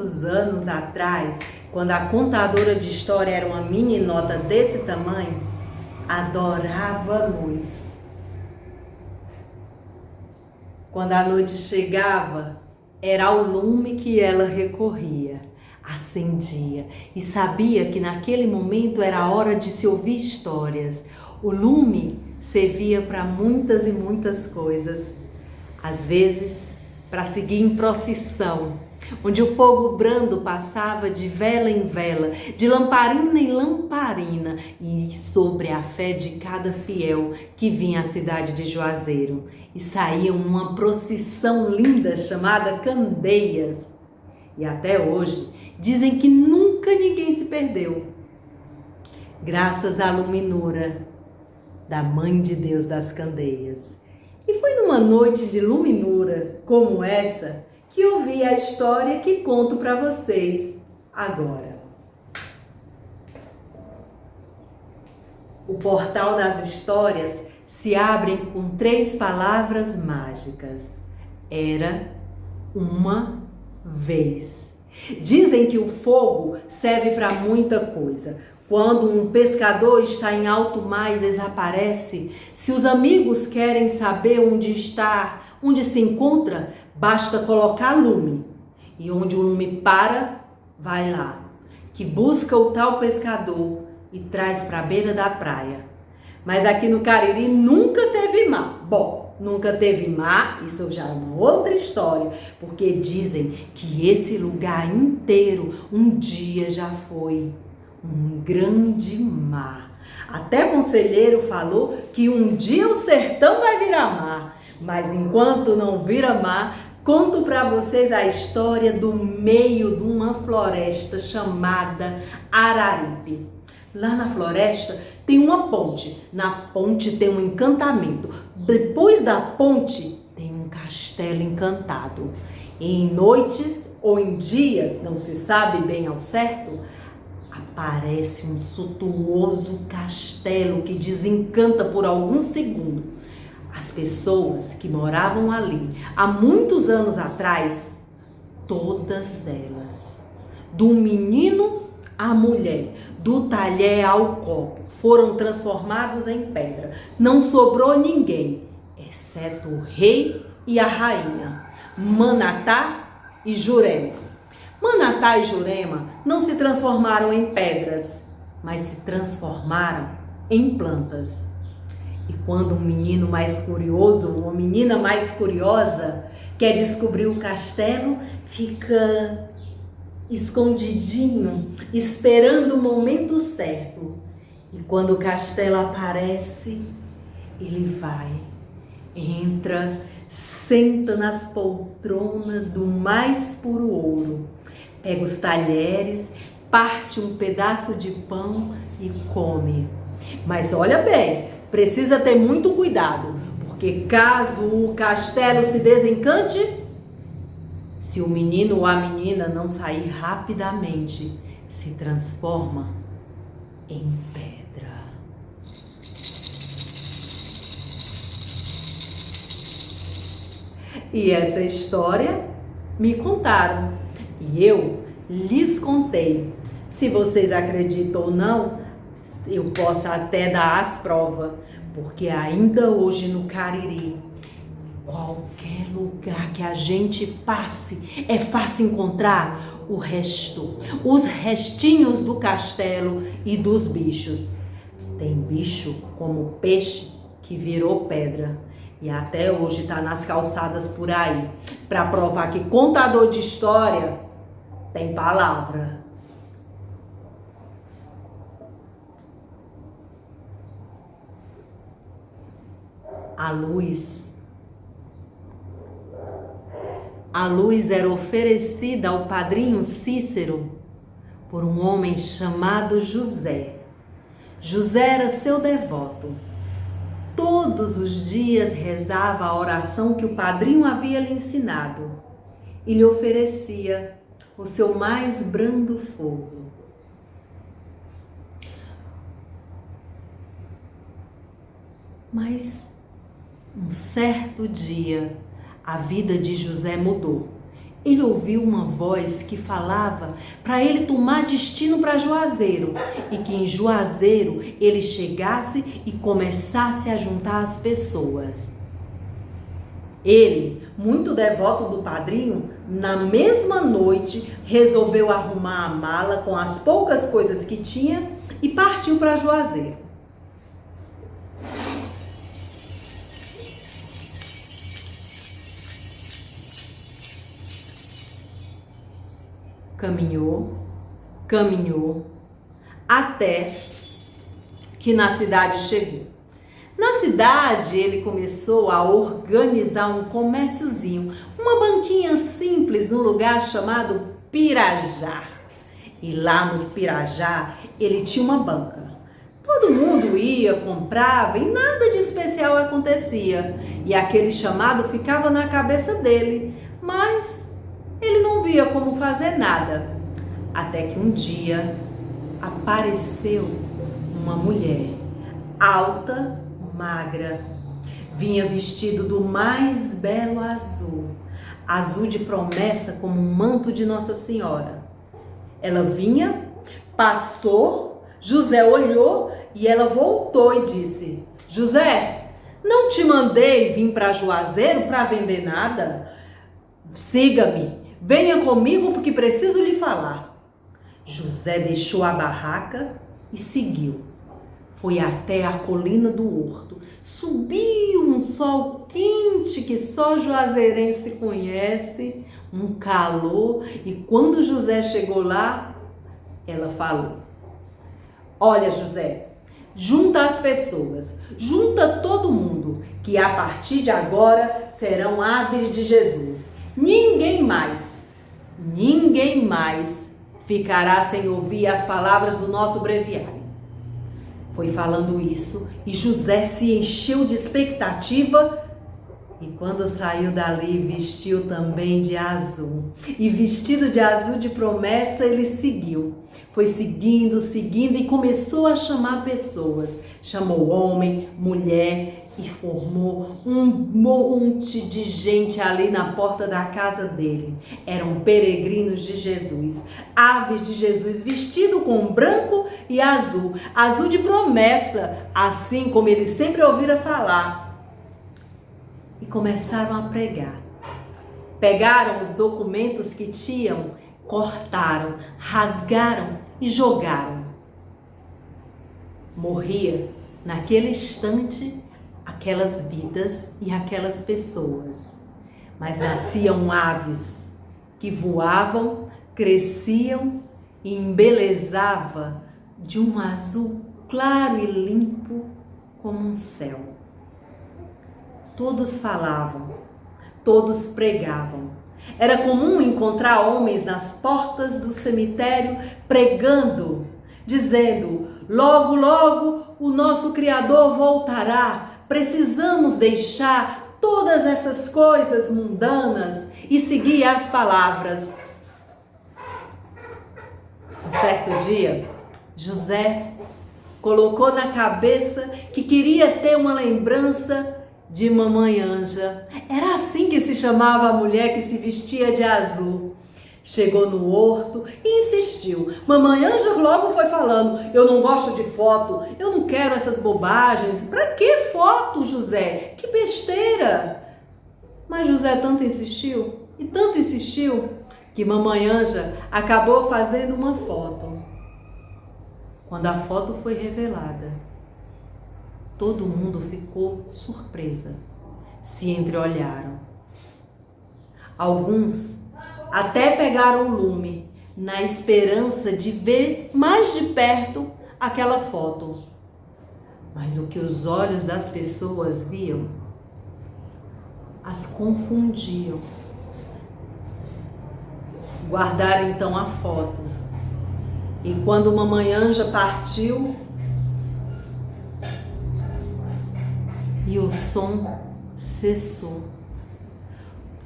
muitos anos atrás, quando a contadora de história era uma meninota desse tamanho, adorava luz. Quando a noite chegava, era ao lume que ela recorria, acendia e sabia que naquele momento era a hora de se ouvir histórias. O lume servia para muitas e muitas coisas. Às vezes, para seguir em procissão, onde o fogo brando passava de vela em vela, de lamparina em lamparina, e sobre a fé de cada fiel que vinha à cidade de Juazeiro. E saíam numa procissão linda chamada Candeias. E até hoje dizem que nunca ninguém se perdeu, graças à luminura da Mãe de Deus das Candeias. E foi numa noite de luminura como essa que ouvi a história que conto para vocês agora. O portal das histórias se abre com 3 palavras mágicas. Era uma vez. Dizem que o fogo serve para muita coisa. Quando um pescador está em alto mar e desaparece, se os amigos querem saber onde está, onde se encontra, basta colocar lume. E onde o lume para, vai lá, que busca o tal pescador e traz para a beira da praia. Mas aqui no Cariri nunca teve mar. Bom, nunca teve mar, isso já é uma outra história, porque dizem que esse lugar inteiro um dia já foi um grande mar. Até conselheiro falou que um dia o sertão vai virar mar, mas enquanto não vira mar, conto para vocês a história do meio de uma floresta chamada Araripe. Lá na floresta tem uma ponte, na ponte tem um encantamento, depois da ponte tem um castelo encantado. E em noites ou em dias, não se sabe bem ao certo, aparece um suntuoso castelo que desencanta por alguns segundos. As pessoas que moravam ali há muitos anos atrás, todas elas, do menino à mulher, do talher ao copo, foram transformados em pedra. Não sobrou ninguém, exceto o rei e a rainha, Manatá e Jurema. Manatá e Jurema não se transformaram em pedras, mas se transformaram em plantas. E quando um menino mais curioso, uma menina mais curiosa, quer descobrir o castelo, fica escondidinho, esperando o momento certo. E quando o castelo aparece, ele vai, entra, senta nas poltronas do mais puro ouro, pega os talheres, parte um pedaço de pão e come. Mas olha bem, precisa ter muito cuidado, porque caso o castelo se desencante, se o menino ou a menina não sair rapidamente, se transforma em pedra. E essa história me contaram e eu lhes contei. Se vocês acreditam ou não, eu posso até dar as provas, porque ainda hoje no Cariri, qualquer lugar que a gente passe, é fácil encontrar o resto, os restinhos do castelo e dos bichos. Tem bicho como peixe que virou pedra e até hoje está nas calçadas por aí, para provar que contador de história tem palavra. A luz era oferecida ao padrinho Cícero por um homem chamado José. José era seu devoto. Todos os dias rezava a oração que o padrinho havia lhe ensinado e lhe oferecia o seu mais brando fogo. Mas um certo dia, a vida de José mudou. ele ouviu uma voz que falava para ele tomar destino para Juazeiro e que em Juazeiro ele chegasse e começasse a juntar as pessoas. Ele, muito devoto do padrinho, na mesma noite resolveu arrumar a mala com as poucas coisas que tinha e partiu para Juazeiro. Caminhou, até que na cidade chegou. Na cidade, ele começou a organizar um comérciozinho, uma banquinha simples no lugar chamado Pirajá. E lá no Pirajá, ele tinha uma banca. Todo mundo ia, comprava e nada de especial acontecia. E aquele chamado ficava na cabeça dele, mas ele não via como fazer nada. Até que um dia apareceu uma mulher alta, magra, vinha vestido do mais belo azul, azul de promessa como um manto de Nossa Senhora. Ela vinha, passou, José olhou e ela voltou e disse: José, não te mandei vir para Juazeiro para vender nada? Siga-me, venha comigo porque preciso lhe falar. José deixou a barraca e seguiu. Foi até a colina do Horto. Subiu um sol quente que só juazeirense conhece, um calor. E quando José chegou lá, ela falou: olha, José, junta as pessoas, junta todo mundo, que a partir de agora serão aves de Jesus. Ninguém mais ficará sem ouvir as palavras do nosso breviário. Foi falando isso e José se encheu de expectativa e quando saiu dali vestiu também de azul. E vestido de azul de promessa ele seguiu. Foi seguindo e começou a chamar pessoas. Chamou homem, mulher e formou um monte de gente ali na porta da casa dele. Eram peregrinos de Jesus, aves de Jesus, vestido com branco e azul, azul de promessa, assim como ele sempre ouvira falar. E começaram a pregar. Pegaram os documentos que tinham, cortaram, rasgaram e jogaram. Morria naquele instante aquelas vidas e aquelas pessoas, mas nasciam aves que voavam, cresciam e embelezavam de um azul claro e limpo como um céu. Todos falavam, todos pregavam. Era comum encontrar homens nas portas do cemitério pregando, dizendo: logo, logo o nosso Criador voltará. Precisamos deixar todas essas coisas mundanas e seguir as palavras. Um certo dia, José colocou na cabeça que queria ter uma lembrança de Mamãe Anja. Era assim que se chamava a mulher que se vestia de azul. Chegou no horto e insistiu. Mamãe Anja logo foi falando: eu não gosto de foto, eu não quero essas bobagens. Pra que foto, José? Que besteira! Mas José tanto insistiu, que Mamãe Anja acabou fazendo uma foto. Quando a foto foi revelada, todo mundo ficou surpresa, se entreolharam. Alguns até pegaram o lume, na esperança de ver mais de perto aquela foto. Mas o que os olhos das pessoas viam, as confundiam. Guardaram então a foto. E quando Mamãe Anja partiu, e o som cessou.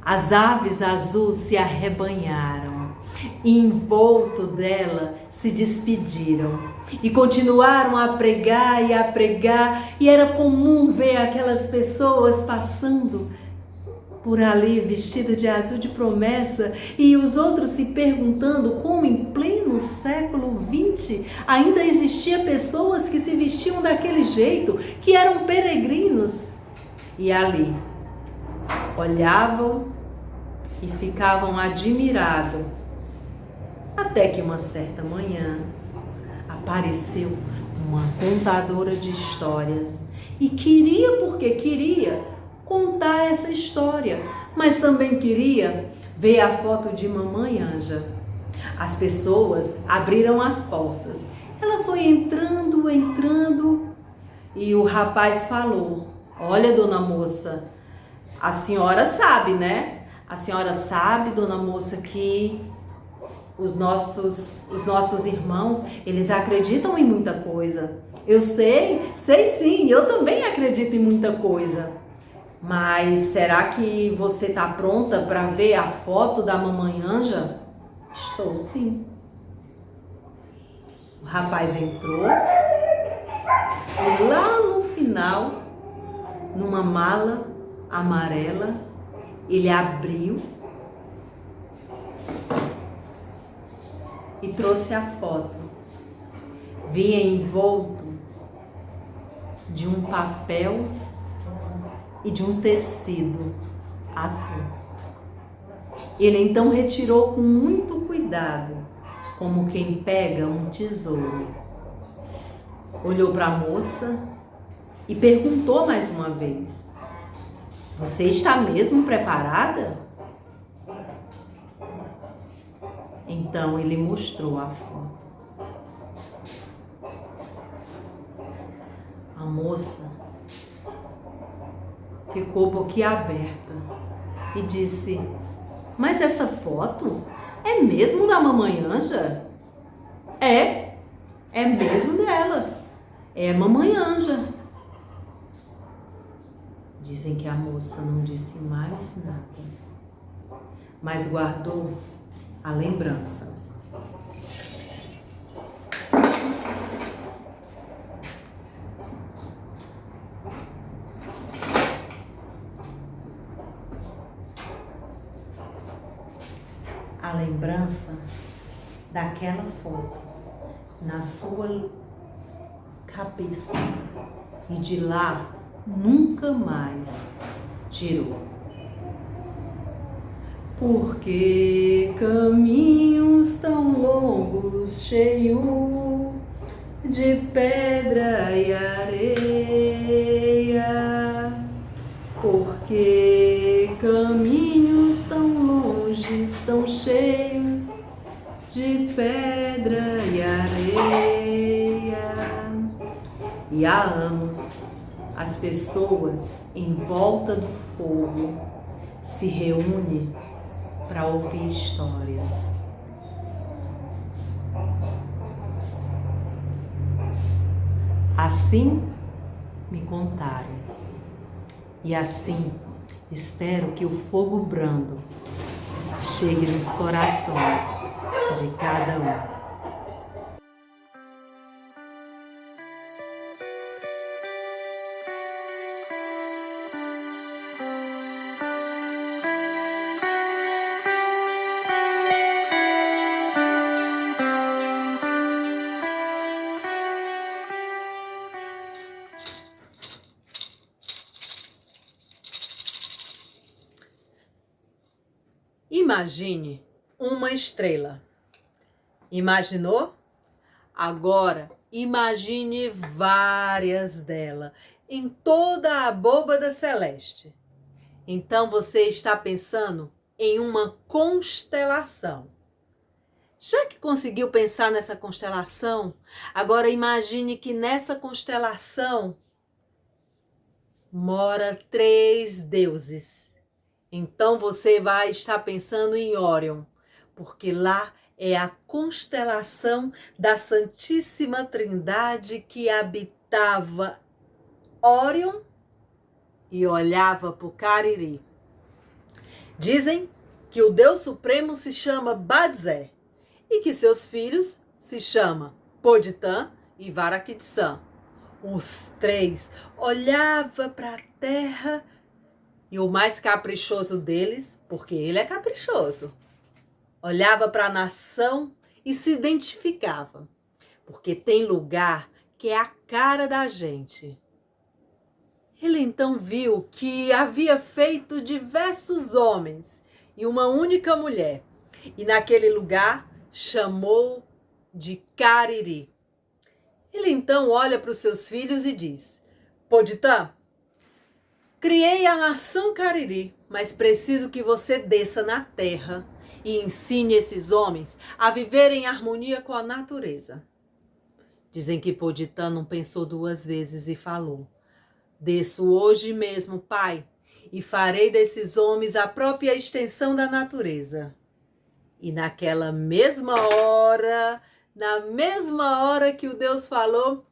As aves azuis se arrebanharam, e envolto dela se despediram e continuaram a pregar, e era comum ver aquelas pessoas passando por ali vestido de azul de promessa, e os outros se perguntando como em pleno século XX ainda existia pessoas que se vestiam daquele jeito, que eram peregrinos. E ali olhavam e ficavam admirados, até que uma certa manhã apareceu uma contadora de histórias e queria, porque queria, contar essa história, mas também queria ver a foto de Mamãe Anja. As pessoas abriram as portas. Ela foi entrando e o rapaz falou: olha, dona moça, a senhora sabe, né? A senhora sabe, dona moça, que os nossos irmãos, eles acreditam em muita coisa. Eu sei sim, eu também acredito em muita coisa. Mas será que você está pronta para ver a foto da Mamãe Anja? Estou sim. O rapaz entrou e lá no final, numa mala amarela, ele abriu e trouxe a foto. Vinha envolto de um papel e de um tecido azul. Ele então retirou com muito cuidado, como quem pega um tesouro. Olhou para a moça e perguntou mais uma vez: você está mesmo preparada? Então ele mostrou a foto. A moça ficou boquiaberta e disse: mas essa foto é mesmo da Mamãe Anja? É mesmo dela. É a Mamãe Anja. Dizem que a moça não disse mais nada, mas guardou a lembrança. A lembrança daquela foto na sua cabeça, e de lá nunca mais tirou. Porque caminhos tão longos, cheios de pedra e areia, porque caminhos tão longes, tão cheios de pedra e areia. E há anos as pessoas em volta do fogo se reúnem para ouvir histórias. Assim me contaram, e assim espero que o fogo brando chegue nos corações de cada um. Imagine uma estrela. Imaginou? Agora imagine várias delas em toda a abóbada celeste. Então você está pensando em uma constelação. Já que conseguiu pensar nessa constelação, agora imagine que nessa constelação mora 3 deuses. Então você vai estar pensando em Órion, porque lá é a constelação da Santíssima Trindade que habitava Órion e olhava para o Cariri. Dizem que o Deus Supremo se chama Badzé e que seus filhos se chamam Poditã e Varakitsan. Os 3 olhavam para a terra E o mais caprichoso deles, porque ele é caprichoso, olhava para a nação e se identificava, porque tem lugar que é a cara da gente. Ele então viu que havia feito diversos homens e uma única mulher, e naquele lugar chamou de Cariri. Ele então olha para os seus filhos e diz: Poditã, criei a nação Cariri, mas preciso que você desça na terra e ensine esses homens a viver em harmonia com a natureza. Dizem que Poditã não pensou duas vezes e falou: Desço hoje mesmo, pai, e farei desses homens a própria extensão da natureza. E naquela mesma hora, na mesma hora que o Deus falou,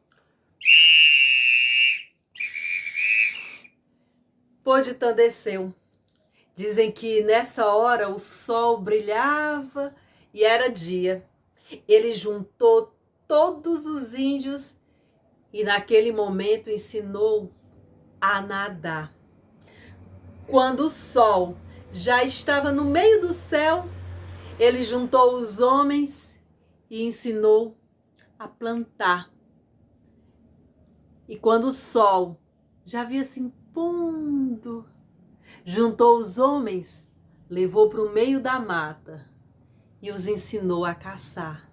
Poditã desceu. Dizem que nessa hora o sol brilhava e era dia. Ele juntou todos os índios e naquele momento ensinou a nadar. Quando o sol já estava no meio do céu, ele juntou os homens e ensinou a plantar. E quando o sol já havia se impondo, juntou os homens, levou para o meio da mata e os ensinou a caçar.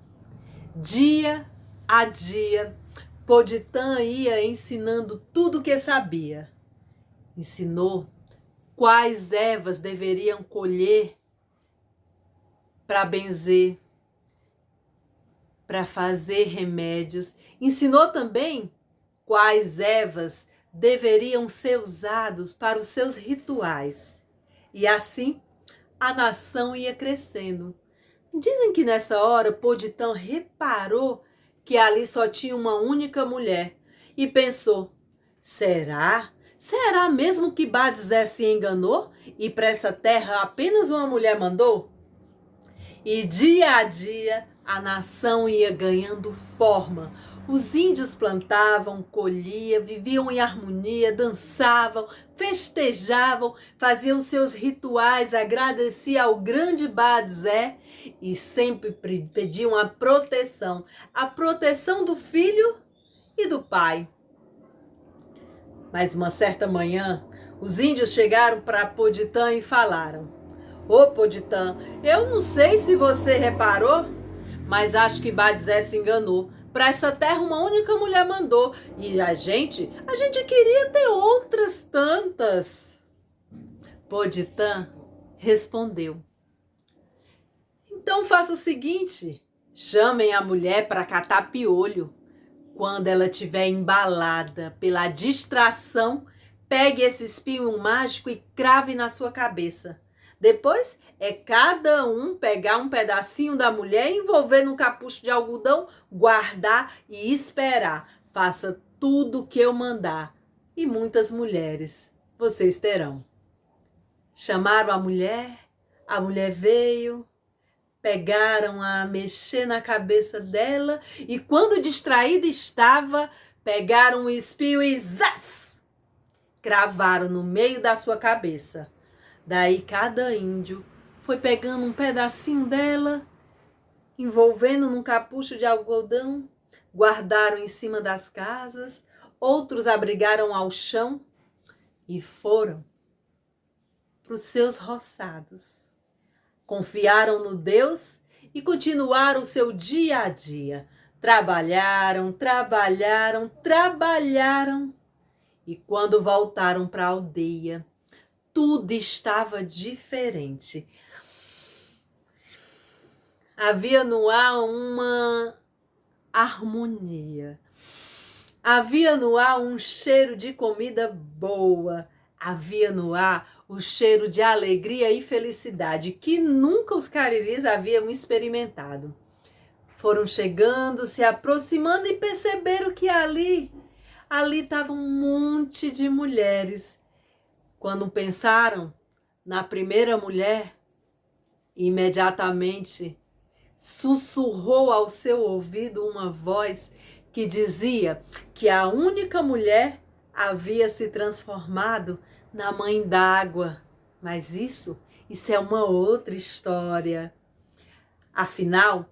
Dia a dia, Poditã ia ensinando tudo o que sabia. Ensinou quais ervas deveriam colher para benzer, para fazer remédios. Ensinou também quais ervas deveriam ser usados para os seus rituais. E assim a nação ia crescendo. Dizem que nessa hora Poditã reparou que ali só tinha uma única mulher e pensou: será? Será mesmo que Badzé se enganou e para essa terra apenas uma mulher mandou? E dia a dia a nação ia ganhando forma. Os índios plantavam, colhiam, viviam em harmonia, dançavam, festejavam, faziam seus rituais, agradeciam ao grande Badzé e sempre pediam a proteção do filho e do pai. Mas uma certa manhã, os índios chegaram para Poditã e falaram: Ô Poditã, eu não sei se você reparou, mas acho que Badzé se enganou. Para essa terra uma única mulher mandou. E a gente queria ter outras tantas. Poditã respondeu: Então faça o seguinte, chamem a mulher para catar piolho. Quando ela estiver embalada pela distração, pegue esse espinho mágico e crave na sua cabeça. Depois é cada um pegar um pedacinho da mulher, envolver no capucho de algodão, guardar e esperar. Faça tudo o que eu mandar e muitas mulheres vocês terão. Chamaram a mulher veio, pegaram a mexer na cabeça dela e quando distraída estava, pegaram um espinho e zás! Cravaram no meio da sua cabeça. Daí cada índio foi pegando um pedacinho dela, envolvendo num capucho de algodão, guardaram em cima das casas, outros abrigaram ao chão e foram para os seus roçados. Confiaram no Deus e continuaram o seu dia a dia. Trabalharam e quando voltaram para a aldeia, tudo estava diferente. Havia no ar uma harmonia. Havia no ar um cheiro de comida boa. Havia no ar o cheiro de alegria e felicidade que nunca os cariris haviam experimentado. Foram chegando, se aproximando e perceberam que ali estava um monte de mulheres. Quando pensaram na primeira mulher, imediatamente sussurrou ao seu ouvido uma voz que dizia que a única mulher havia se transformado na mãe d'água. Mas isso é uma outra história. Afinal,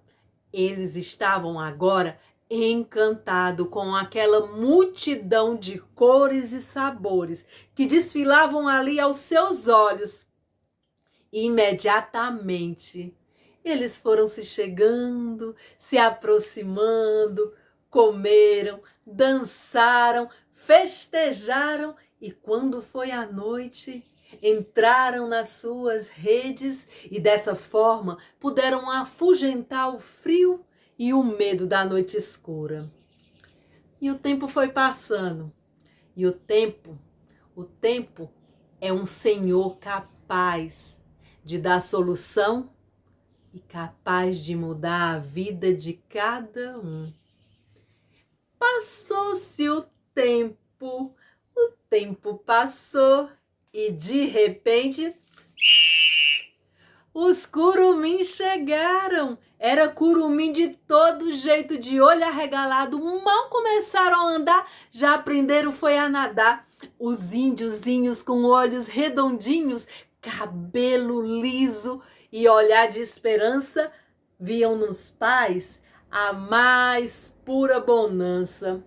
eles estavam agora encantados com aquela multidão de cores e sabores que desfilavam ali aos seus olhos. Imediatamente, eles foram se chegando, se aproximando, comeram, dançaram, festejaram e quando foi à noite, entraram nas suas redes e dessa forma puderam afugentar o frio e o medo da noite escura. E o tempo foi passando. E o tempo é um senhor capaz de dar solução e capaz de mudar a vida de cada um. Passou-se o tempo passou e de repente os curumins chegaram. Era curumim de todo jeito, de olho arregalado. Mal começaram a andar, já aprenderam foi a nadar. Os índiozinhos com olhos redondinhos, cabelo liso e olhar de esperança, viam nos pais a mais pura bonança.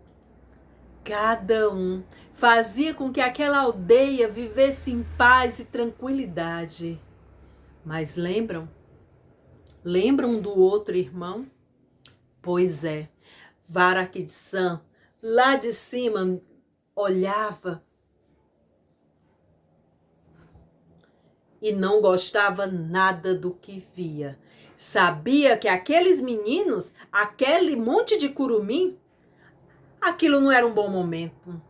Cada um fazia com que aquela aldeia vivesse em paz e tranquilidade. Mas lembram? Lembram do outro irmão? Pois é, Varakidsan, lá de cima, olhava e não gostava nada do que via. Sabia que aqueles meninos, aquele monte de curumim, aquilo não era um bom momento.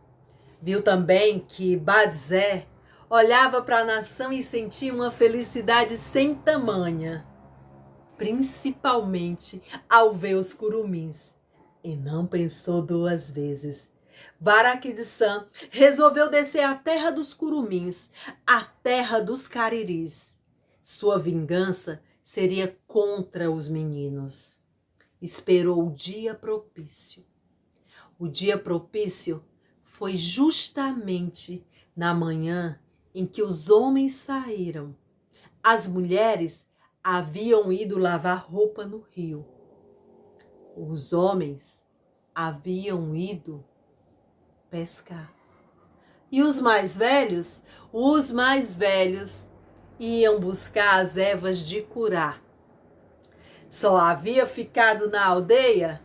Viu também que Badzé olhava para a nação e sentia uma felicidade sem tamanha, principalmente ao ver os curumins. E não pensou duas vezes. Varakidsan resolveu descer à terra dos curumins, a terra dos cariris. Sua vingança seria contra os meninos. Esperou o dia propício. O dia propício foi justamente na manhã em que os homens saíram. As mulheres haviam ido lavar roupa no rio. Os homens haviam ido pescar. E os mais velhos iam buscar as ervas de curar. Só havia ficado na aldeia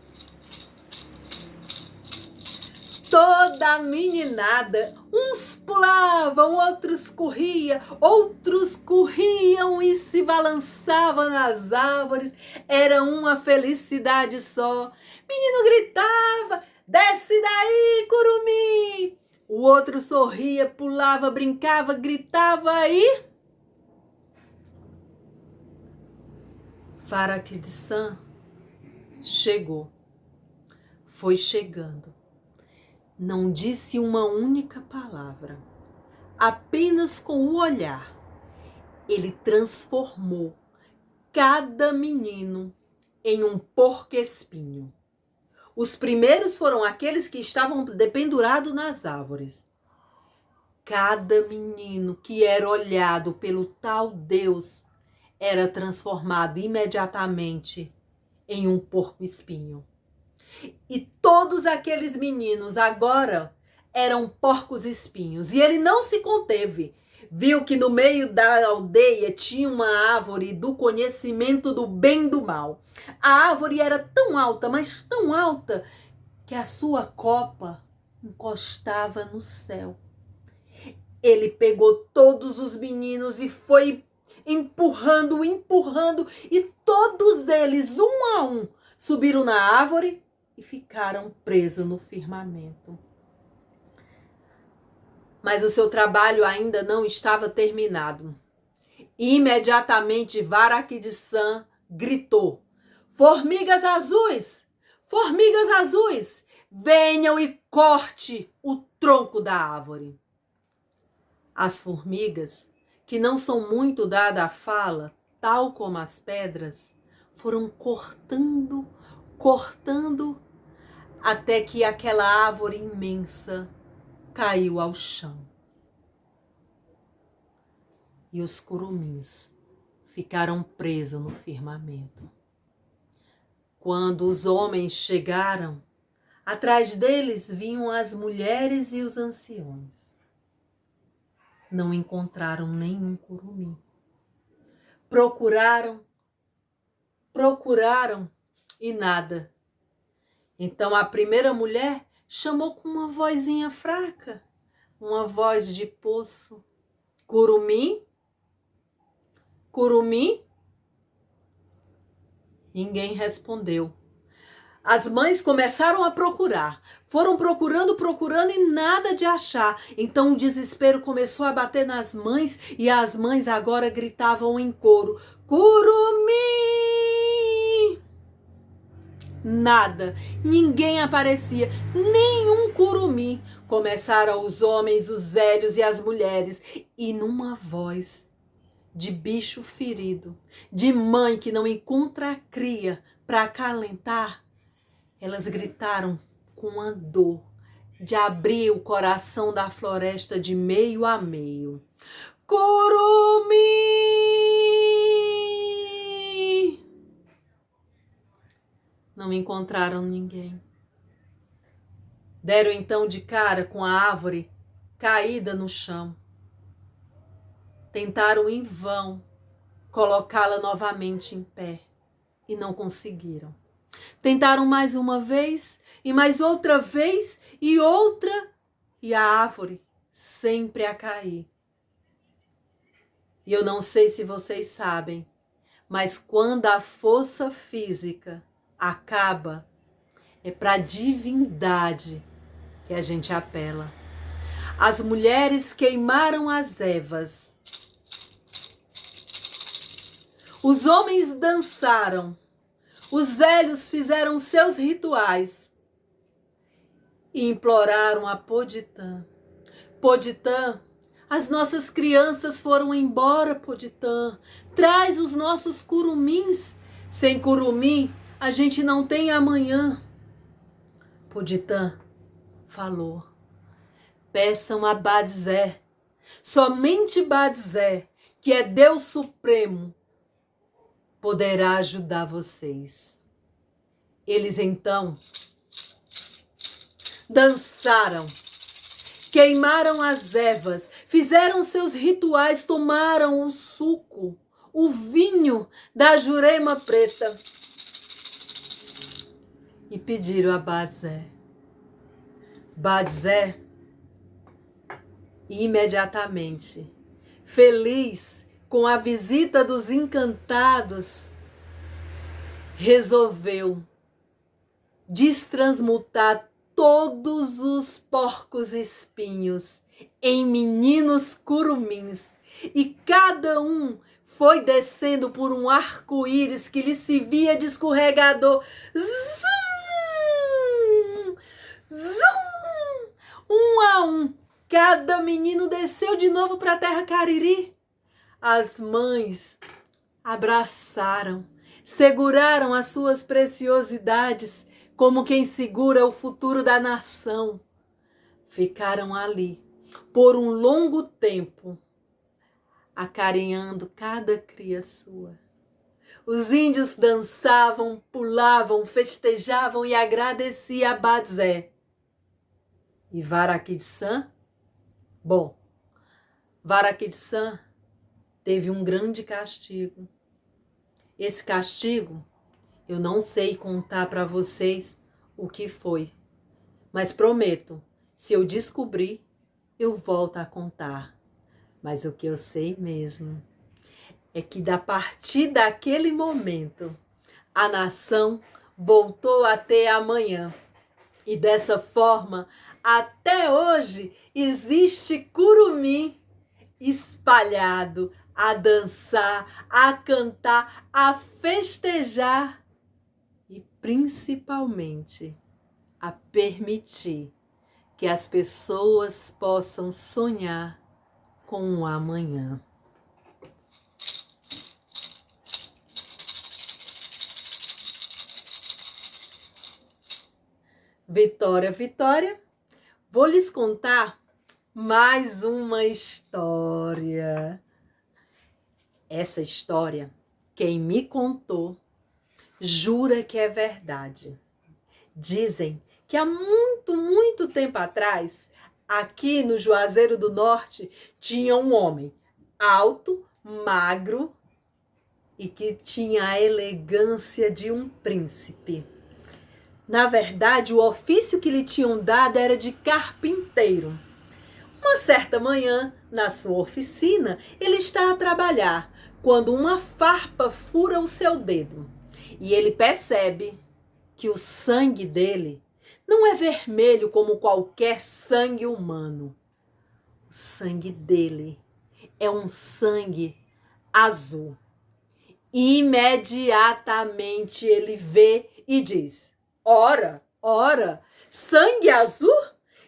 toda a meninada. Uns pulavam, outros corriam e se balançavam nas árvores. Era uma felicidade só. Menino gritava: desce daí, curumim! O outro sorria, pulava, brincava, gritava e... Varakidsan chegou. Foi chegando. Não disse uma única palavra. Apenas com o olhar, ele transformou cada menino em um porco-espinho. Os primeiros foram aqueles que estavam dependurados nas árvores. Cada menino que era olhado pelo tal Deus era transformado imediatamente em um porco-espinho. E todos aqueles meninos agora eram porcos-espinhos. E ele não se conteve. Viu que no meio da aldeia tinha uma árvore do conhecimento do bem e do mal. A árvore era tão alta, mas tão alta, que a sua copa encostava no céu. Ele pegou todos os meninos e foi empurrando, e todos eles, um a um, subiram na árvore e ficaram presos no firmamento. Mas o seu trabalho ainda não estava terminado. Imediatamente Varakidsan gritou: formigas azuis! Formigas azuis! Venham e corte o tronco da árvore. As formigas, que não são muito dadas à fala, tal como as pedras, foram cortando, até que aquela árvore imensa caiu ao chão. e os curumins ficaram presos no firmamento. Quando os homens chegaram, atrás deles vinham as mulheres e os anciões. Não encontraram nenhum curumim. Procuraram e nada. Então a primeira mulher chamou com uma vozinha fraca, uma voz de poço: curumim? Curumim? Ninguém respondeu. As mães começaram a procurar. Foram procurando e nada de achar. Então o desespero começou a bater nas mães e as mães agora gritavam em coro: curumim! Nada. Ninguém aparecia. Nenhum curumim. Começaram os homens, os velhos e as mulheres. E numa voz de bicho ferido, de mãe que não encontra a cria para acalentar, elas gritaram com a dor de abrir o coração da floresta de meio a meio. Curumim! Não encontraram ninguém. Deram então de cara com a árvore caída no chão. Tentaram em vão colocá-la novamente em pé e não conseguiram. Tentaram mais uma vez e mais outra vez e outra, e a árvore sempre a cair. E eu não sei se vocês sabem, mas quando a força física acaba, é para a divindade que a gente apela. As mulheres queimaram as ervas. Os homens dançaram. Os velhos fizeram seus rituais e imploraram a Poditã. Poditã, as nossas crianças foram embora, Poditã. Traz os nossos curumins. Sem curumim, a gente não tem amanhã. Poditã falou: peçam a Badzé. Somente Badzé, que é Deus Supremo, poderá ajudar vocês. Eles então dançaram, queimaram as ervas, fizeram seus rituais, tomaram o suco, o vinho da Jurema Preta e pediram a Badzé. Badzé, imediatamente, feliz com a visita dos encantados, resolveu destransmutar todos os porcos espinhos em meninos curumins, e cada um foi descendo por um arco-íris que lhe se via de escorregador. Zum! Zum! Um a um, cada menino desceu de novo para a terra Cariri. As mães abraçaram, seguraram as suas preciosidades como quem segura o futuro da nação. Ficaram ali por um longo tempo, acarinhando cada cria sua. Os índios dançavam, pulavam, festejavam e agradeciam a Badzé. E Varakidsan? Bom, Varakidsan teve um grande castigo. Esse castigo, eu não sei contar para vocês o que foi, mas prometo, se eu descobrir, eu volto a contar. Mas o que eu sei mesmo é que a partir daquele momento, a nação voltou a ter amanhã. E dessa forma, até hoje, existe curumim espalhado a dançar, a cantar, a festejar e principalmente a permitir que as pessoas possam sonhar com o amanhã. Vitória, Vitória, vou lhes contar mais uma história. Essa história, quem me contou, jura que é verdade. Dizem que há muito, muito tempo atrás, aqui no Juazeiro do Norte, tinha um homem alto, magro e que tinha a elegância de um príncipe. Na verdade, o ofício que lhe tinham dado era de carpinteiro. Uma certa manhã, na sua oficina, ele está a trabalhar, quando uma farpa fura o seu dedo. E ele percebe que o sangue dele não é vermelho como qualquer sangue humano. O sangue dele é um sangue azul. Imediatamente ele vê e diz: ora, ora, sangue azul?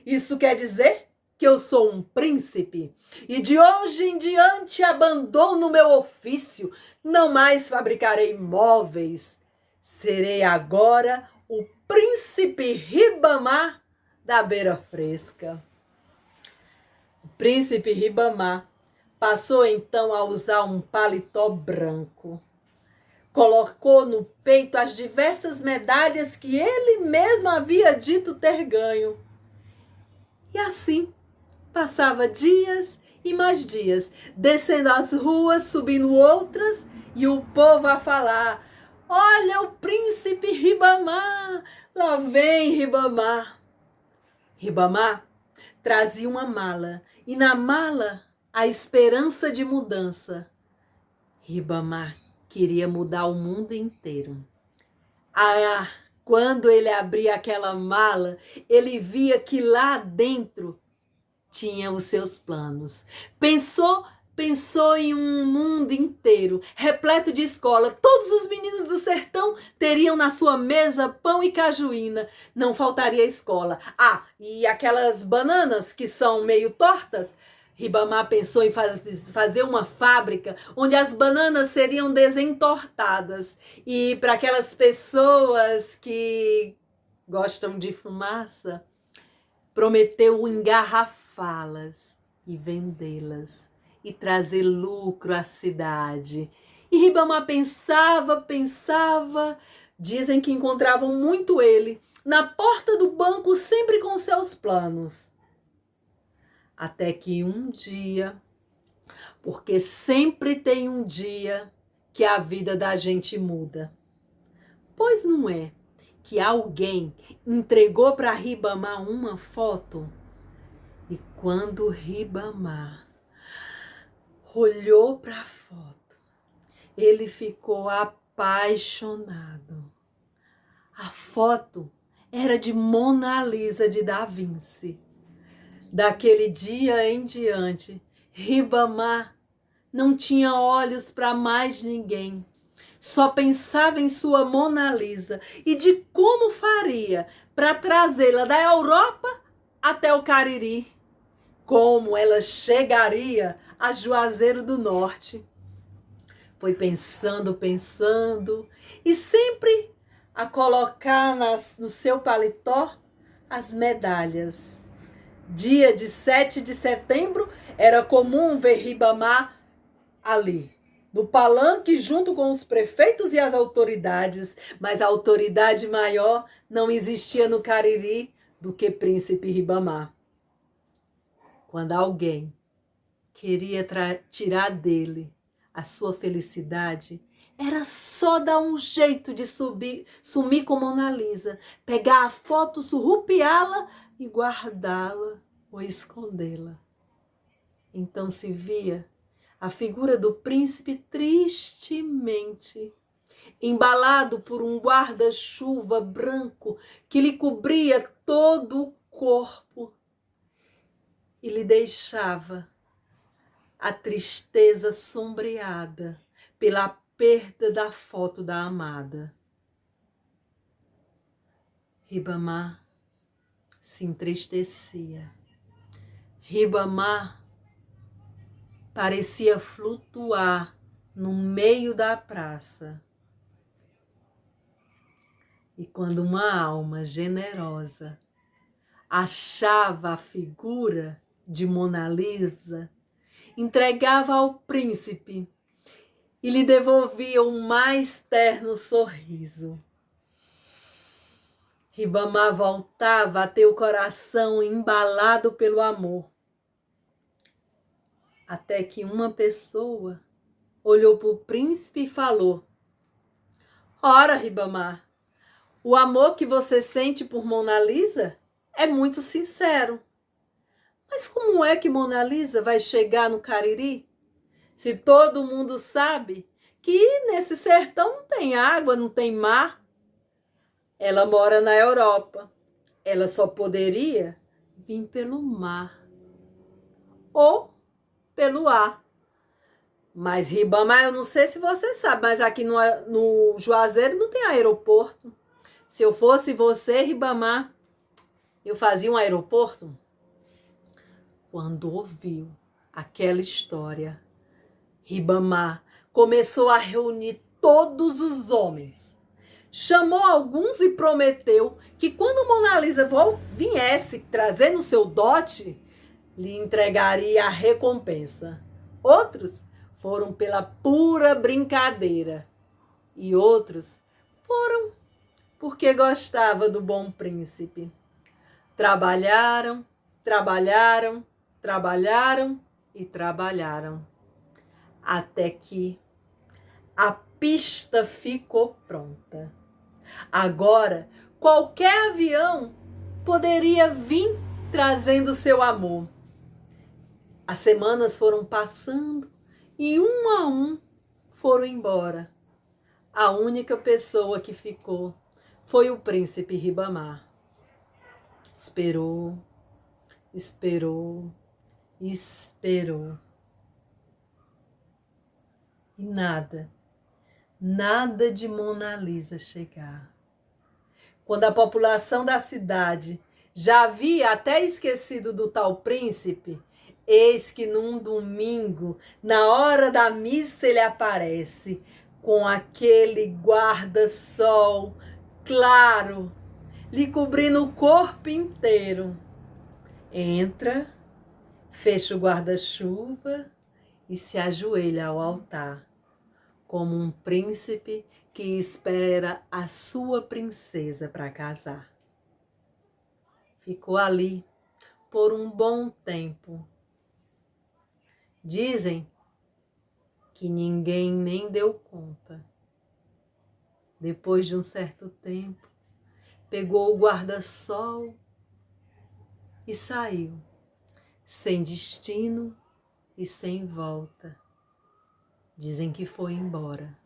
Isso quer dizer que eu sou um príncipe e de hoje em diante abandono meu ofício, não mais fabricarei móveis. Serei agora o príncipe Ribamar da Beira Fresca. O príncipe Ribamar passou então a usar um paletó branco. Colocou no peito as diversas medalhas que ele mesmo havia dito ter ganho. E assim passava dias e mais dias, descendo as ruas, subindo outras, e o povo a falar: olha o príncipe Ribamar, lá vem Ribamar. Ribamar trazia uma mala, e na mala a esperança de mudança. Ribamar queria mudar o mundo inteiro. Ah, quando ele abria aquela mala, ele via que lá dentro tinha os seus planos. Pensou em um mundo inteiro, repleto de escola. Todos os meninos do sertão teriam na sua mesa pão e cajuína. Não faltaria escola. Ah, e aquelas bananas que são meio tortas? Ribamar pensou em fazer uma fábrica onde as bananas seriam desentortadas. E para aquelas pessoas que gostam de fumaça, prometeu engarrafá-las e vendê-las e trazer lucro à cidade. E Ribamar pensava, dizem que encontravam muito ele na porta do banco, sempre com seus planos. Até que um dia, porque sempre tem um dia que a vida da gente muda. Pois não é que alguém entregou para Ribamar uma foto? E quando Ribamar olhou para a foto, ele ficou apaixonado. A foto era de Mona Lisa de Da Vinci. Daquele dia em diante, Ribamar não tinha olhos para mais ninguém. Só pensava em sua Mona Lisa e de como faria para trazê-la da Europa até o Cariri. Como ela chegaria a Juazeiro do Norte. Foi pensando e sempre a colocar no seu paletó as medalhas. Dia de 7 de setembro era comum ver Ribamar ali, no palanque, junto com os prefeitos e as autoridades, mas a autoridade maior não existia no Cariri do que Príncipe Ribamar. Quando alguém queria tirar dele a sua felicidade, era só dar um jeito de sumir com Mona Lisa, pegar a foto, surrupiá-la e guardá-la ou escondê-la. Então se via a figura do príncipe tristemente, embalado por um guarda-chuva branco que lhe cobria todo o corpo e lhe deixava a tristeza sombreada pela perda da foto da amada. Ribamar se entristecia. Ribamar parecia flutuar no meio da praça. E quando uma alma generosa achava a figura de Mona Lisa, entregava ao príncipe e lhe devolvia o mais terno sorriso. Ribamar voltava a ter o coração embalado pelo amor. Até que uma pessoa olhou para o príncipe e falou: Ora, Ribamar, o amor que você sente por Mona Lisa é muito sincero. Mas como é que Mona Lisa vai chegar no Cariri? Se todo mundo sabe que nesse sertão não tem água, não tem mar. Ela mora na Europa. Ela só poderia vir pelo mar ou pelo ar. Mas Ribamar, eu não sei se você sabe, mas aqui no Juazeiro não tem aeroporto. Se eu fosse você, Ribamar, eu fazia um aeroporto. Quando ouviu aquela história, Ribamar começou a reunir todos os homens. Chamou alguns e prometeu que quando Mona Lisa viesse trazer no seu dote, lhe entregaria a recompensa. Outros foram pela pura brincadeira e outros foram porque gostava do bom príncipe. Trabalharam, trabalharam, trabalharam e trabalharam, até que a pista ficou pronta. Agora, qualquer avião poderia vir trazendo seu amor. As semanas foram passando e um a um foram embora. A única pessoa que ficou foi o príncipe Ribamar. Esperou, esperou, esperou. E nada de Mona Lisa chegar. Quando a população da cidade já havia até esquecido do tal príncipe, eis que num domingo, na hora da missa, ele aparece com aquele guarda-sol claro, lhe cobrindo o corpo inteiro. Entra, fecha o guarda-chuva e se ajoelha ao altar, como um príncipe que espera a sua princesa para casar. Ficou ali por um bom tempo. Dizem que ninguém nem deu conta. Depois de um certo tempo, pegou o guarda-sol e saiu, sem destino e sem volta. Dizem que foi embora.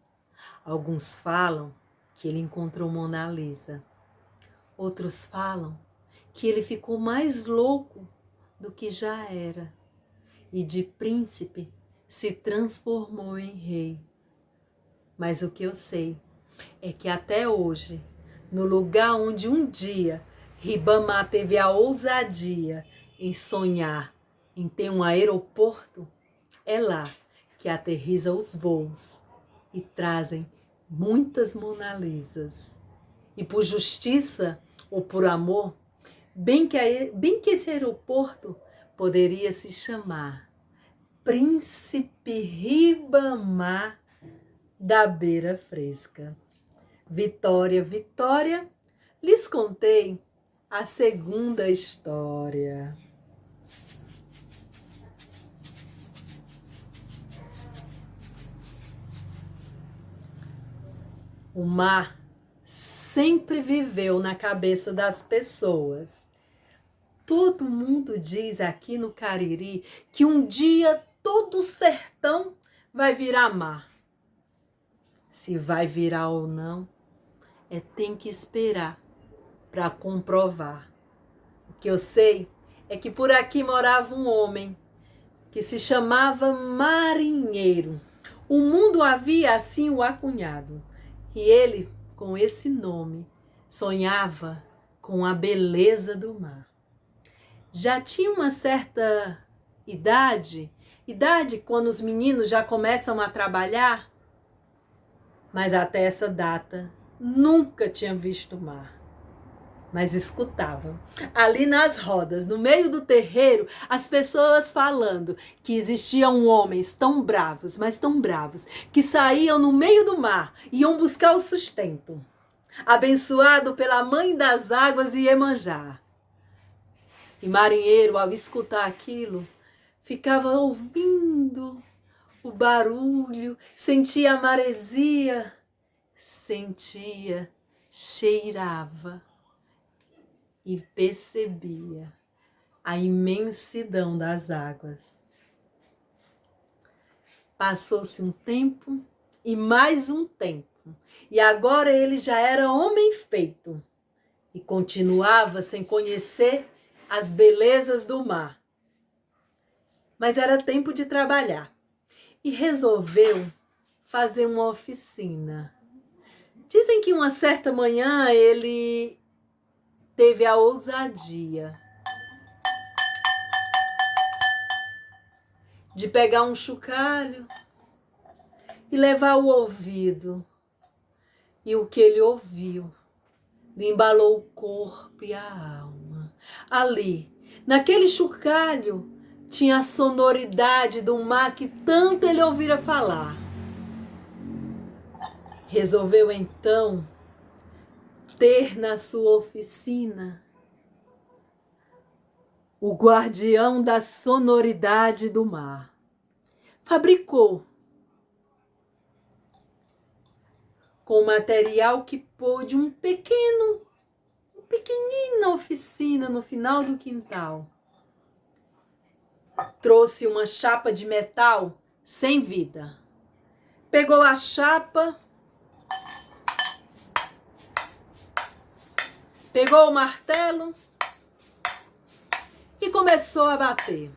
Alguns falam que ele encontrou Mona Lisa. Outros falam que ele ficou mais louco do que já era e de príncipe se transformou em rei. Mas o que eu sei é que até hoje, no lugar onde um dia Ribamar teve a ousadia em sonhar em ter um aeroporto, é lá que aterriza os voos e trazem muitas Mona Lisas. E por justiça ou por amor, bem que esse aeroporto poderia se chamar Príncipe Ribamar da Beira Fresca. Vitória, Vitória, lhes contei a segunda história. O mar sempre viveu na cabeça das pessoas. Todo mundo diz aqui no Cariri que um dia todo o sertão vai virar mar. Se vai virar ou não, tem que esperar para comprovar. O que eu sei é que por aqui morava um homem que se chamava Marinheiro. O mundo havia assim o acunhado. E ele, com esse nome, sonhava com a beleza do mar. Já tinha uma certa idade quando os meninos já começam a trabalhar, mas até essa data nunca tinha visto o mar. mas escutava. Ali nas rodas, no meio do terreiro, as pessoas falando que existiam homens tão bravos, mas tão bravos, que saíam no meio do mar e iam buscar o sustento. Abençoado pela mãe das águas Iemanjá. E marinheiro, ao escutar aquilo, ficava ouvindo o barulho, sentia a maresia, sentia, cheirava e percebia a imensidão das águas. Passou-se um tempo e mais um tempo, e agora ele já era homem feito e continuava sem conhecer as belezas do mar. Mas era tempo de trabalhar e resolveu fazer uma oficina. Dizem que uma certa manhã ele teve a ousadia de pegar um chocalho e levar o ouvido. E o que ele ouviu lhe embalou o corpo e a alma. Ali, naquele chocalho, tinha a sonoridade do mar que tanto ele ouvira falar. Resolveu então ter na sua oficina o guardião da sonoridade do mar. Fabricou com material que pôde uma pequenina oficina no final do quintal. Trouxe uma chapa de metal sem vida. Pegou a chapa, pegou o martelo e começou a bater.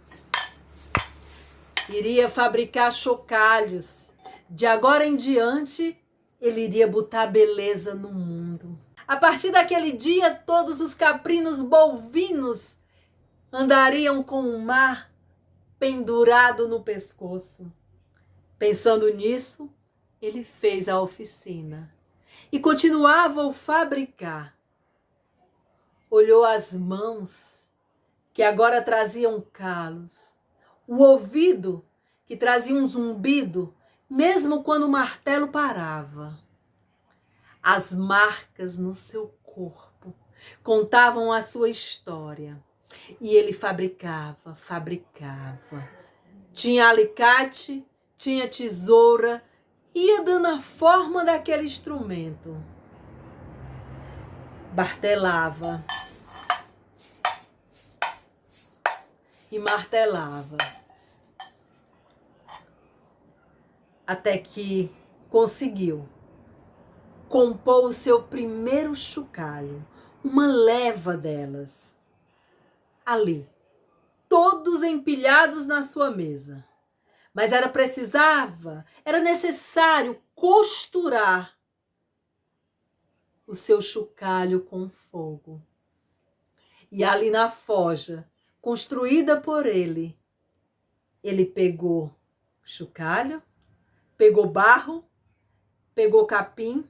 Iria fabricar chocalhos. De agora em diante, ele iria botar beleza no mundo. A partir daquele dia, todos os caprinos bovinos andariam com o mar pendurado no pescoço. Pensando nisso, ele fez a oficina e continuava a fabricar. Olhou as mãos, que agora traziam calos, o ouvido, que trazia um zumbido, mesmo quando o martelo parava. As marcas no seu corpo contavam a sua história. E ele fabricava. Tinha alicate, tinha tesoura, ia dando a forma daquele instrumento. Martelava e martelava. Até que conseguiu compor o seu primeiro chocalho, uma leva delas. Ali, todos empilhados na sua mesa. Mas era necessário costurar o seu chocalho com fogo. E ali na forja, construída por ele pegou o chocalho, pegou barro, pegou capim,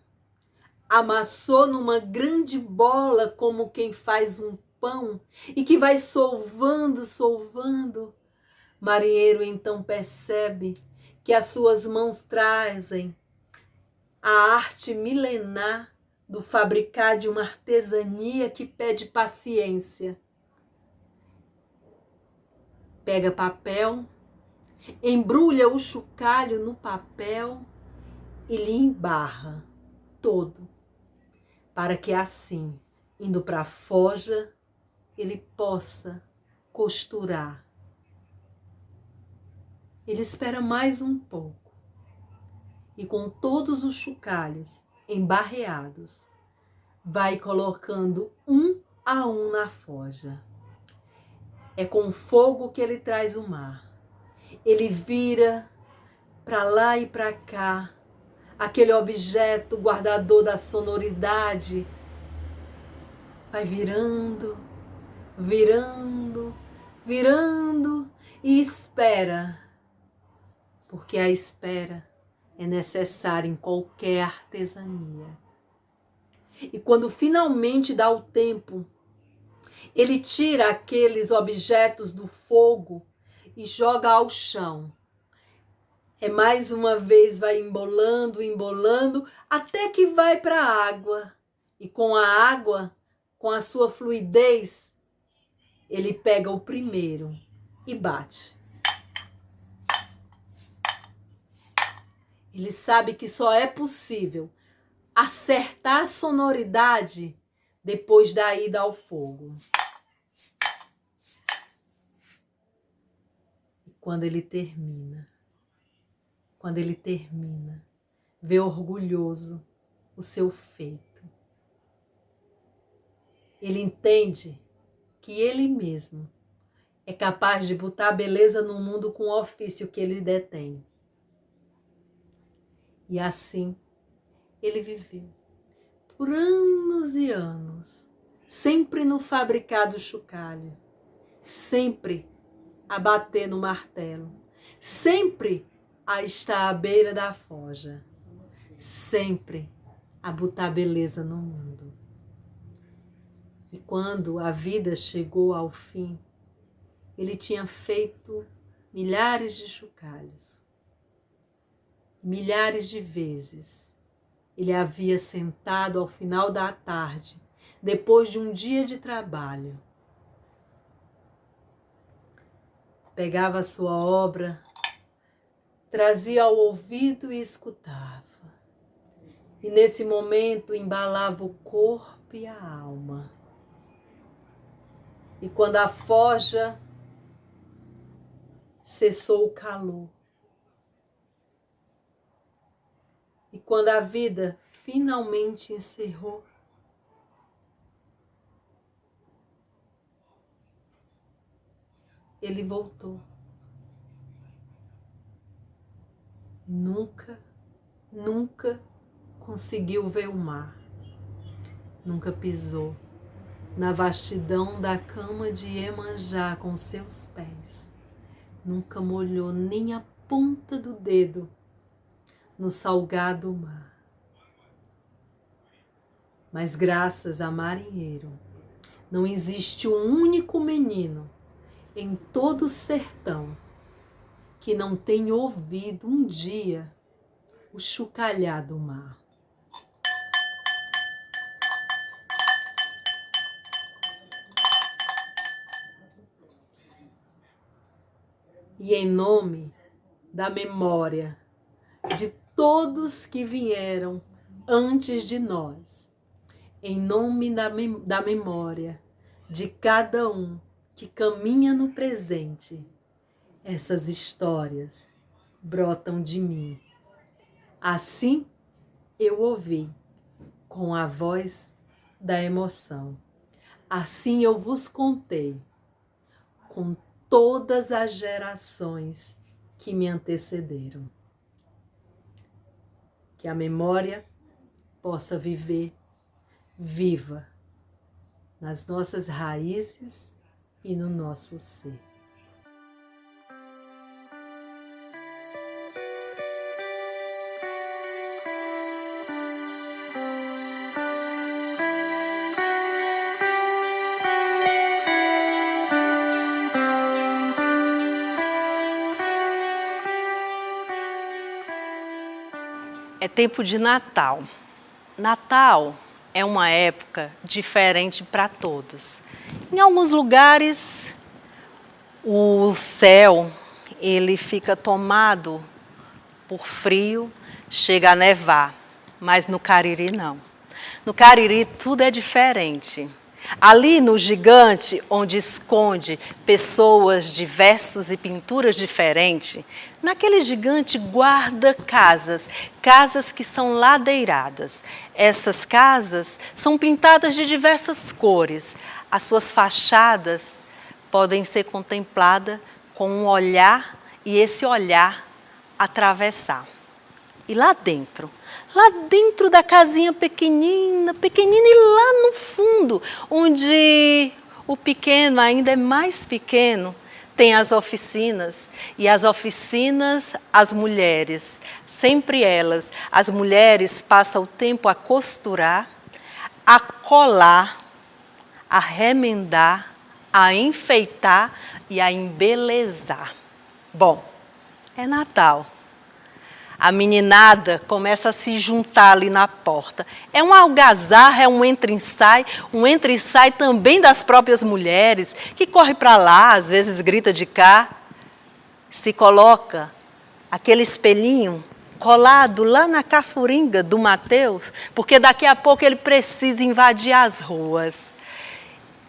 amassou numa grande bola como quem faz um pão e que vai solvando. Marinheiro então percebe que as suas mãos trazem a arte milenar do fabricar de uma artesania que pede paciência. Pega papel, embrulha o chocalho no papel e lhe embarra todo, para que assim, indo para a forja, ele possa costurar. Ele espera mais um pouco e com todos os chocalhos embarreados, vai colocando um a um na forja. É com fogo que ele traz o mar. Ele vira para lá e para cá, aquele objeto guardador da sonoridade, vai virando e espera, porque a espera é necessária em qualquer artesania. E quando finalmente dá o tempo, ele tira aqueles objetos do fogo e joga ao chão. Mais uma vez vai embolando, embolando, até que vai para a água. E com a água, com a sua fluidez, ele pega o primeiro e bate. Ele sabe que só é possível acertar a sonoridade depois da ida ao fogo. E quando ele termina, vê orgulhoso o seu feito. Ele entende que ele mesmo é capaz de botar beleza no mundo com o ofício que ele detém. E assim ele viveu por anos e anos, sempre no fabricado chocalho, sempre a bater no martelo, sempre a estar à beira da forja, sempre a botar beleza no mundo. E quando a vida chegou ao fim, ele tinha feito milhares de chocalhos. Milhares de vezes ele havia sentado ao final da tarde, depois de um dia de trabalho. Pegava a sua obra, trazia ao ouvido e escutava. E nesse momento embalava o corpo e a alma. E quando a forja cessou o calor, e quando a vida finalmente encerrou, ele voltou. Nunca conseguiu ver o mar. Nunca pisou na vastidão da cama de Iemanjá com seus pés. Nunca molhou nem a ponta do dedo no salgado mar. Mas graças a marinheiro, não existe um único menino em todo o sertão que não tenha ouvido um dia o chocalhar do mar. E em nome da memória de todos que vieram antes de nós, em nome da memória de cada um que caminha no presente, essas histórias brotam de mim. Assim eu ouvi, com a voz da emoção. Assim eu vos contei, com todas as gerações que me antecederam. Que a memória possa viver viva nas nossas raízes e no nosso ser. É tempo de Natal. Natal é uma época diferente para todos. Em alguns lugares, o céu ele fica tomado por frio, chega a nevar, mas no Cariri não. No Cariri tudo é diferente. Ali no gigante, onde esconde pessoas diversas e pinturas diferentes, naquele gigante guarda casas que são ladeiradas. Essas casas são pintadas de diversas cores. As suas fachadas podem ser contempladas com um olhar e esse olhar atravessar. E lá dentro da casinha pequenina, e lá no fundo, onde o pequeno ainda é mais pequeno, tem as oficinas. E as oficinas, as mulheres, sempre elas, as mulheres passam o tempo a costurar, a colar, a remendar, a enfeitar e a embelezar. Bom, é Natal. A meninada começa a se juntar ali na porta. É uma algazarra, é um entra e sai também das próprias mulheres, que corre para lá, às vezes grita de cá, se coloca aquele espelhinho colado lá na cafuringa do Mateus, porque daqui a pouco ele precisa invadir as ruas.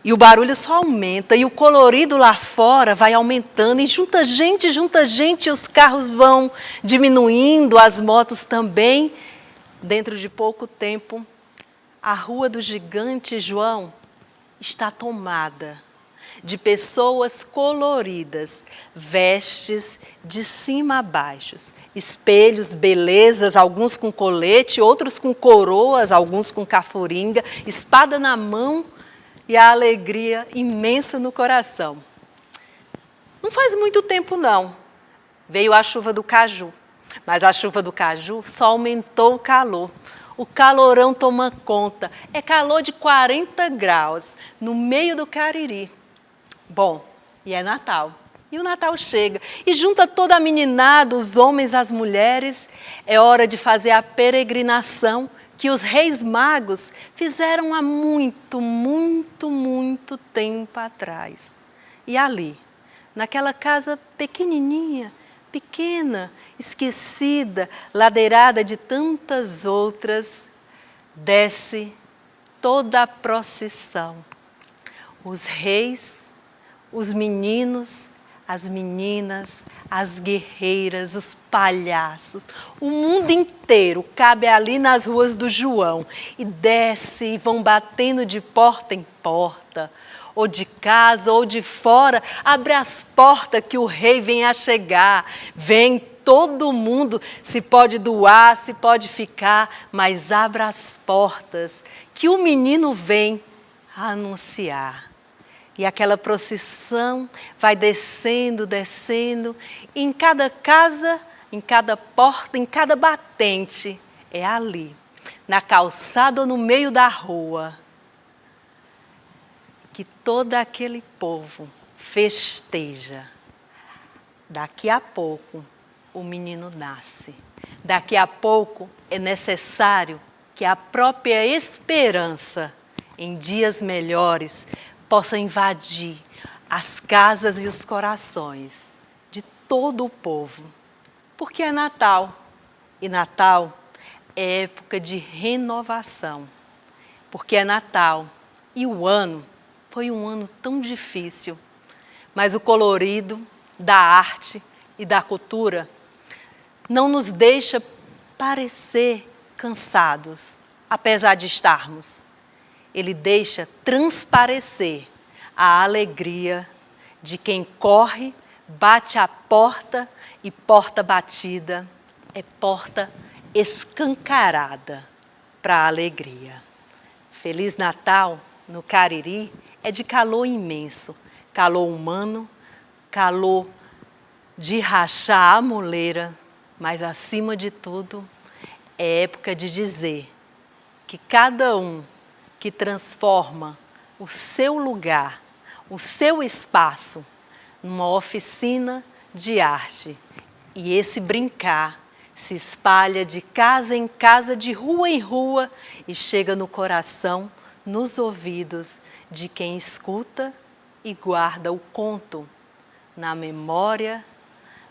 E o barulho só aumenta, e o colorido lá fora vai aumentando, e junta gente, os carros vão diminuindo, as motos também. Dentro de pouco tempo, a Rua do Gigante João está tomada de pessoas coloridas, vestes de cima a baixo, espelhos, belezas, alguns com colete, outros com coroas, alguns com cafuringa, espada na mão, e a alegria imensa no coração. Não faz muito tempo, não. Veio a chuva do caju, mas a chuva do caju só aumentou o calor. O calorão toma conta. É calor de 40 graus, no meio do Cariri. Bom, e é Natal. E o Natal chega e junta toda a meninada, os homens, as mulheres. É hora de fazer a peregrinação que os reis magos fizeram há muito tempo atrás. E ali, naquela casa pequenininha, pequena, esquecida, ladeirada de tantas outras, desce toda a procissão. Os reis, os meninos, as meninas, as guerreiras, os palhaços, o mundo inteiro cabe ali nas ruas do João e desce e vão batendo de porta em porta, ou de casa ou de fora, abre as portas que o rei vem a chegar, vem todo mundo, se pode doar, se pode ficar, mas abra as portas que o menino vem a anunciar. E aquela procissão vai descendo, e em cada casa, em cada porta, em cada batente, é ali, na calçada ou no meio da rua, que todo aquele povo festeja. Daqui a pouco, o menino nasce. Daqui a pouco, é necessário que a própria esperança, em dias melhores, possa invadir as casas e os corações de todo o povo. Porque é Natal. E Natal é época de renovação. Porque é Natal. E o ano foi um ano tão difícil. Mas o colorido da arte e da cultura não nos deixa parecer cansados, apesar de estarmos. Ele deixa transparecer a alegria de quem corre, bate a porta e porta batida é porta escancarada para a alegria. Feliz Natal no Cariri é de calor imenso, calor humano, calor de rachar a moleira, mas acima de tudo é época de dizer que cada um que transforma o seu lugar, o seu espaço, numa oficina de arte. E esse brincar se espalha de casa em casa, de rua em rua e chega no coração, nos ouvidos de quem escuta e guarda o conto, na memória,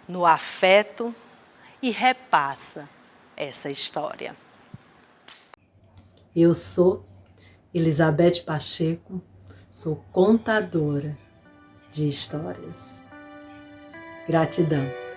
no afeto e repassa essa história. Eu sou Elizabeth Pacheco, sou contadora de histórias. Gratidão.